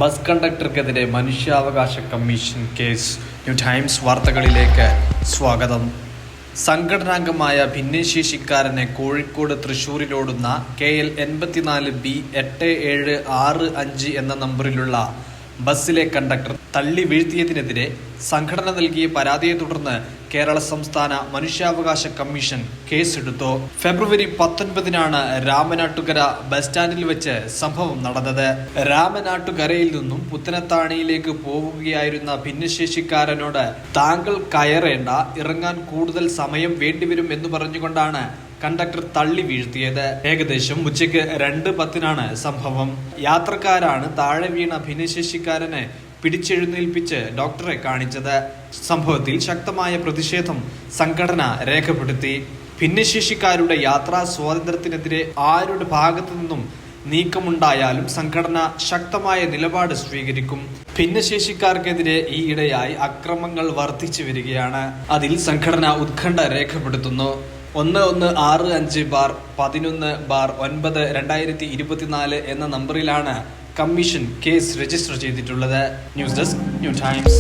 Bus കണ്ടക്ടർക്കെതിരെ മനുഷ്യാവകാശ commission case. New times വാർത്തകളിലേക്ക് സ്വാഗതം. സംഘടനാംഗമായ ഭിന്നശേഷിക്കാരനെ കോഴിക്കോട് തൃശൂരിലോടുന്ന KL 84B 8765 എന്ന നമ്പറിലുള്ള ബസ്സിലെ കണ്ടക്ടർ തള്ളി വീഴ്ത്തിയതിനെതിരെ സംഘടന നൽകിയ പരാതിയെ തുടർന്ന് കേരള സംസ്ഥാന മനുഷ്യാവകാശ കമ്മീഷൻ കേസെടുത്തു. ഫെബ്രുവരി 19-നാണ് രാമനാട്ടുകര ബസ് സ്റ്റാൻഡിൽ വെച്ച് സംഭവം നടന്നത്. രാമനാട്ടുകരയിൽ നിന്നും പുത്തനത്താണിയിലേക്ക് പോവുകയായിരുന്ന ഭിന്നശേഷിക്കാരനോട് താങ്കൾ കയറേണ്ട, ഇറങ്ങാൻ കൂടുതൽ സമയം വേണ്ടിവരും എന്ന് പറഞ്ഞുകൊണ്ടാണ് കണ്ടക്ടർ തള്ളി വീഴ്ത്തിയത്. ഏകദേശം ഉച്ചയ്ക്ക് 2:10-നാണ് സംഭവം. യാത്രക്കാരാണ് താഴെ വീണ ഭിന്നശേഷിക്കാരനെ പിടിച്ചെഴുന്നേൽപ്പിച്ച് ഡോക്ടറെ കാണിച്ചത്. സംഭവത്തിൽ ശക്തമായ പ്രതിഷേധം സംഘടന രേഖപ്പെടുത്തി. ഭിന്നശേഷിക്കാരുടെ യാത്രാ സ്വാതന്ത്ര്യത്തിനെതിരെ ആരുടെ ഭാഗത്തു നിന്നും നീക്കമുണ്ടായാലും സംഘടന ശക്തമായ നിലപാട് സ്വീകരിക്കും. ഭിന്നശേഷിക്കാർക്കെതിരെ ഈയിടെയായി അക്രമങ്ങൾ വർദ്ധിച്ചു വരികയാണ്. അതിൽ സംഘടന ഉത്കണ്ഠ രേഖപ്പെടുത്തുന്നു. 11/6/11/9/2024 എന്ന നമ്പറിലാണ് കമ്മീഷൻ കേസ് രജിസ്റ്റർ ചെയ്തിട്ടുള്ളത്. News desk, new times.